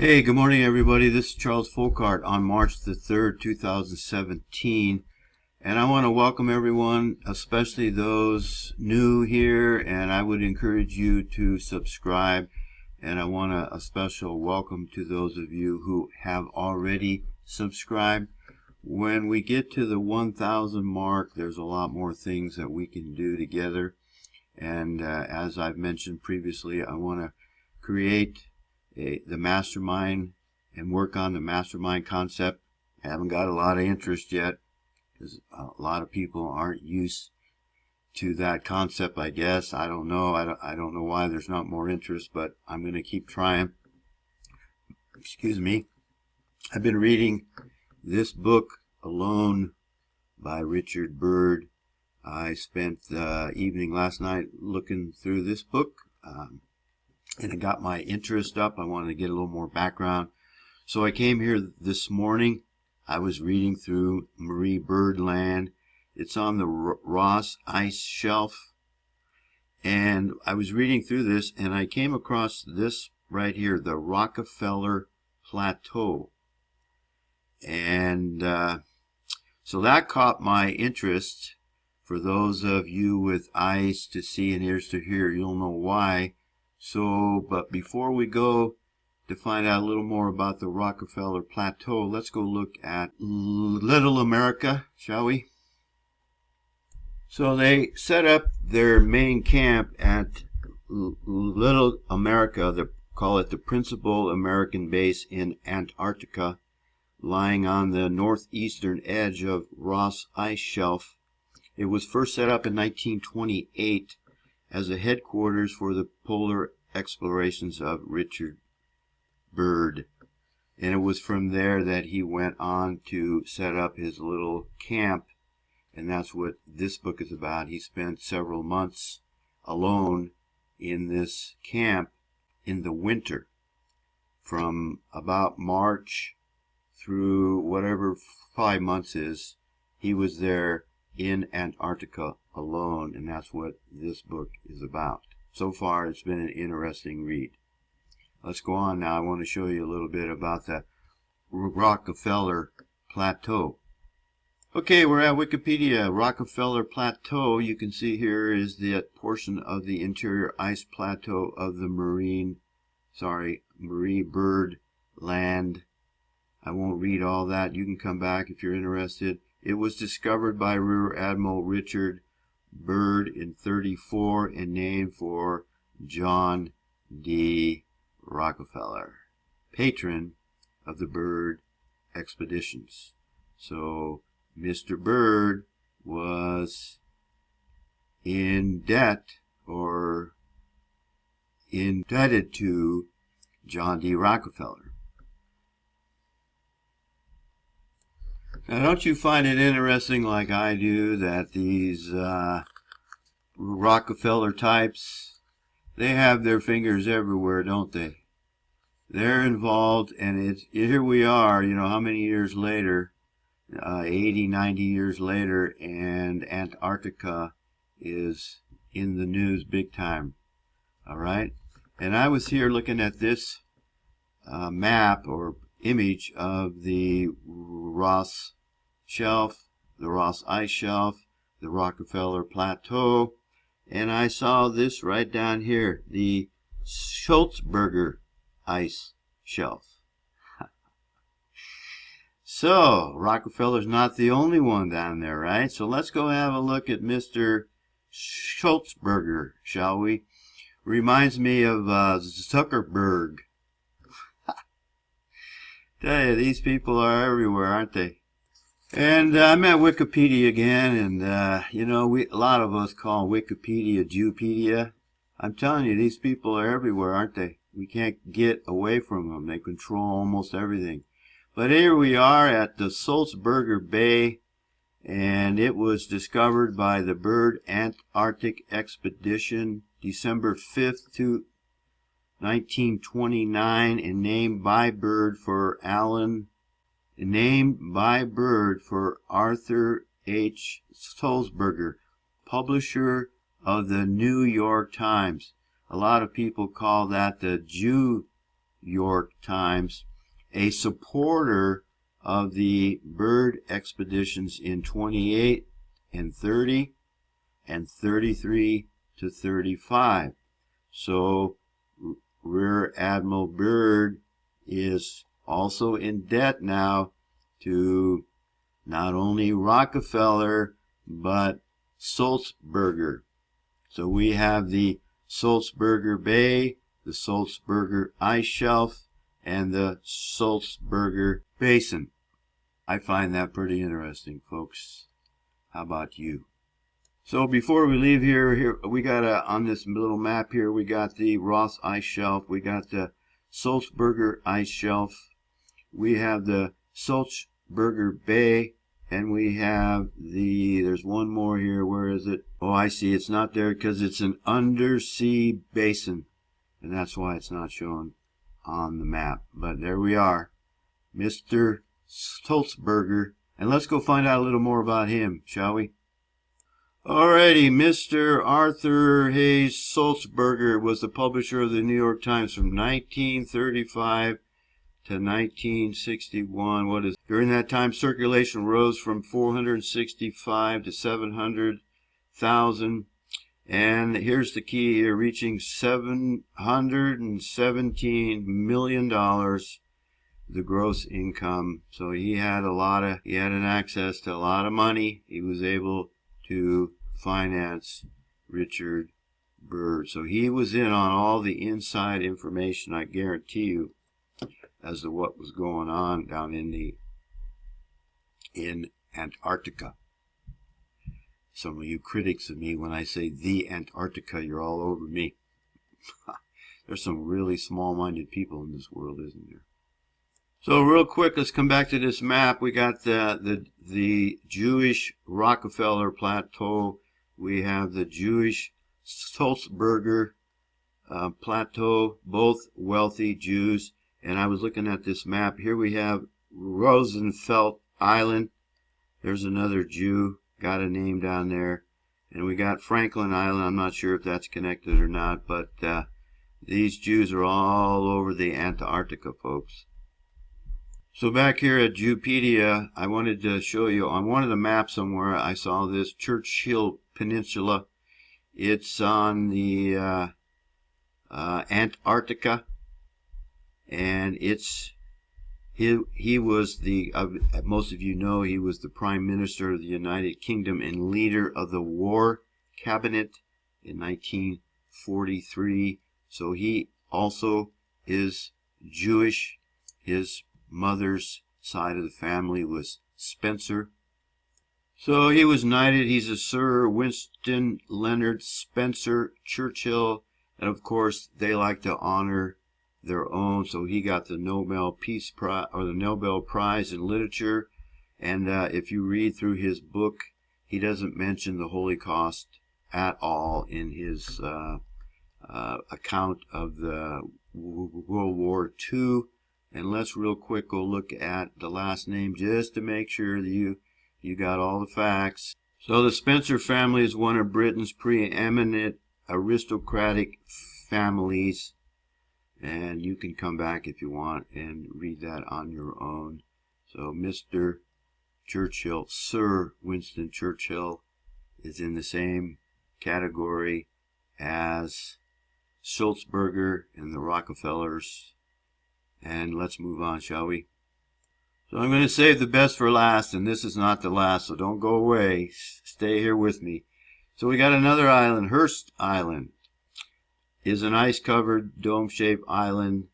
Hey, good morning, everybody. This is Charles Folkart on March the 3rd, 2017. And I want to welcome everyone, especially those new here, and I would encourage you to subscribe. And I want a special welcome to those of you who have already subscribed. When we get to the 1,000 mark, there's a lot more things that we can do together. And as I've mentioned previously, I want to create the mastermind and work on the mastermind concept. I haven't got a lot of interest yet because a lot of people aren't used to that concept, I guess. I don't know. I don't know why there's not more interest, but I'm going to keep trying. Excuse me. I've been reading this book, Alone, by Richard Byrd. I spent the evening last night looking through this book. And it got my interest up. I wanted to get a little more background. So I came here this morning. I was reading through Marie Byrd Land. It's on the Ross Ice Shelf. And I was reading through this, and I came across this right here, the Rockefeller Plateau. And so that caught my interest. For those of you with eyes to see and ears to hear, you'll know why. But before we go to find out a little more about the Rockefeller Plateau, let's go look at Little America, shall we? So they set up their main camp at Little America, they call it the principal American base in Antarctica, lying on the northeastern edge of Ross Ice Shelf. It was first set up in 1928 as a headquarters for the polar explorations of Richard Byrd. And it was from there that he went on to set up his little camp, and that's what this book is about. He spent several months alone in this camp in the winter, from about March through whatever 5 months is. He was there in Antarctica alone, and that's what this book is about. So far, it's been an interesting read. Let's go on now. I want to show you a little bit about the Rockefeller Plateau. Okay, we're at Wikipedia. Rockefeller Plateau, you can see here, is the portion of the interior ice plateau of the Marie Byrd Land. I won't read all that. You can come back if you're interested. It was discovered by Rear Admiral Richard Byrd in 1934 and named for John D. Rockefeller, patron of the Byrd expeditions. So Mr. Byrd was in debt or indebted to John D. Rockefeller. Now, don't you find it interesting, like I do, that these Rockefeller types, they have their fingers everywhere, don't they? They're involved, and here we are, you know, how many years later, 80, 90 years later, and Antarctica is in the news big time, all right? And I was here looking at this map or image of the Ross Shelf, the Ross Ice Shelf, the Rockefeller Plateau, and I saw this right down here, the Sulzberger Ice Shelf. So, Rockefeller's not the only one down there, right? So let's go have a look at Mr. Sulzberger, shall we? Reminds me of Zuckerberg. Tell you, these people are everywhere, aren't they? And I'm at Wikipedia again, and you know, a lot of us call Wikipedia Jewpedia. I'm telling you, these people are everywhere, aren't they? We can't get away from them. They control almost everything. But here we are at the Sulzberger Bay, and it was discovered by the Byrd Antarctic Expedition December 5th to 1929, and named by Byrd for Arthur H. Sulzberger, publisher of the New York Times. A lot of people call that the York Times, a supporter of the Byrd expeditions in 28 and 30 and 33 to 35. So Rear Admiral Byrd is also in debt now to not only Rockefeller but Sulzberger. So we have the Sulzberger Bay, the Sulzberger Ice Shelf, and the Sulzberger Basin. I find that pretty interesting, folks. How about you? So before we leave here we got on this little map here, we got the Ross Ice Shelf, we got the Sulzberger Ice Shelf, we have the Sulzberger Bay, and we have there's one more here. Where is it? Oh, I see. It's not there because it's an undersea basin, and that's why it's not shown on the map. But there we are, Mr. Sulzberger. And let's go find out a little more about him, shall we? Alrighty, Mr. Arthur Hayes Sulzberger was the publisher of the New York Times from 1935 to 1961. During that time, circulation rose from 465 to 700,000. And here's the key here, reaching $717 million, the gross income. So he had an access to a lot of money. He was able to finance Richard Byrd. So he was in on all the inside information, I guarantee you, as to what was going on down in Antarctica. Some of you critics of me, when I say the Antarctica, you're all over me. There's some really small-minded people in this world, isn't there? So real quick, let's come back to this map. We got the Jewish Rockefeller Plateau. We have the Jewish Sulzberger Plateau, both wealthy Jews. And I was looking at this map. Here we have Roosevelt Island. There's another Jew, got a name down there. And we got Franklin Island. I'm not sure if that's connected or not, but these Jews are all over the Antarctica, folks. So back here at Jewpedia, I wanted to show you, on one of the maps somewhere, I saw this Churchill Peninsula. It's on the Antarctica, and he was most of you know, he was the Prime Minister of the United Kingdom and leader of the War Cabinet in 1943. So he also is Jewish. His mother's side of the family was Spencer. So he was knighted. He's a Sir Winston Leonard Spencer Churchill, and of course they like to honor their own. So he got the Nobel Peace Prize, or the Nobel Prize in Literature. And if you read through his book, he doesn't mention the Holocaust at all in his account of the World War II. And let's real quick go look at the last name just to make sure that you got all the facts. So the Spencer family is one of Britain's preeminent aristocratic families. And you can come back if you want and read that on your own. So Mr. Churchill, Sir Winston Churchill, is in the same category as Sulzberger and the Rockefellers. And let's move on, shall we? So I'm going to save the best for last, and this is not the last, so don't go away. Stay here with me. So we got another island. Hearst Island is an ice-covered, dome-shaped island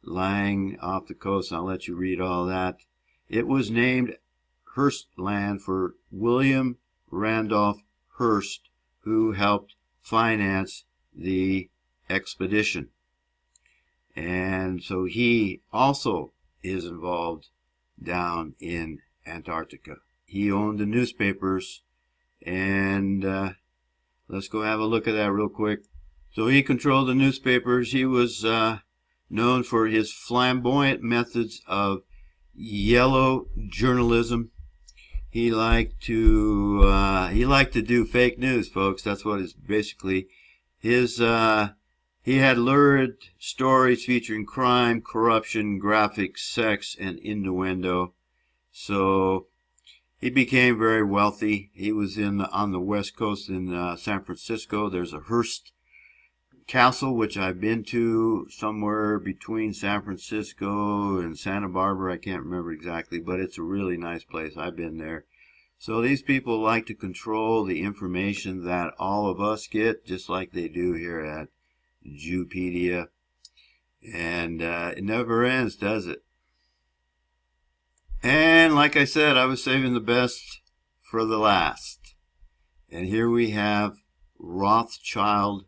lying off the coast. I'll let you read all that. It was named Hearst Land for William Randolph Hearst, who helped finance the expedition. And so he also is involved down in Antarctica. He owned the newspapers, and let's go have a look at that real quick. So he controlled the newspapers. He was known for his flamboyant methods of yellow journalism. He liked to do fake news, folks. That's what is basically his He had lurid stories featuring crime, corruption, graphics, sex, and innuendo. So he became very wealthy. He was on the West Coast in San Francisco. There's a Hearst Castle, which I've been to, somewhere between San Francisco and Santa Barbara. I can't remember exactly, but it's a really nice place. I've been there. So these people like to control the information that all of us get, just like they do here at Jewpedia. And it never ends, does it? And like I said, I was saving the best for the last. And here we have Rothschild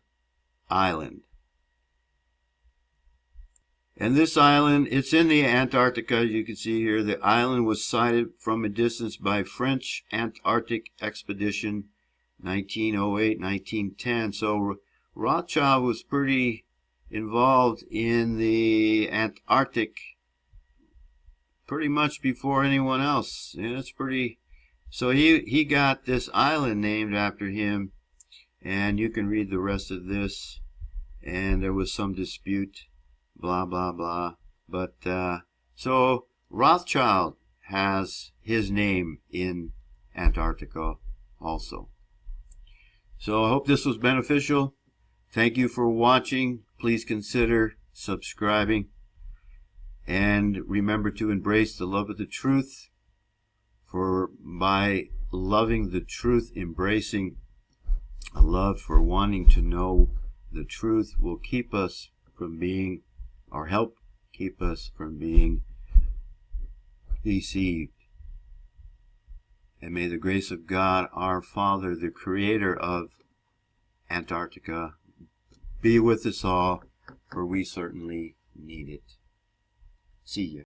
Island. And this island, it's in the Antarctica. You can see here the island was sighted from a distance by French Antarctic expedition 1908-1910. So Rothschild was pretty involved in the Antarctic pretty much before anyone else. Yeah, it's pretty. So he got this island named after him, and you can read the rest of this. And there was some dispute, blah blah blah. But so Rothschild has his name in Antarctica also. So I hope this was beneficial. Thank you for watching. Please consider subscribing. And remember to embrace the love of the truth. For by loving the truth, embracing a love for wanting to know the truth, will keep us from being, or help keep us from being deceived. And may the grace of God, our Father, the Creator of Antarctica, be with us all, for we certainly need it. See ya.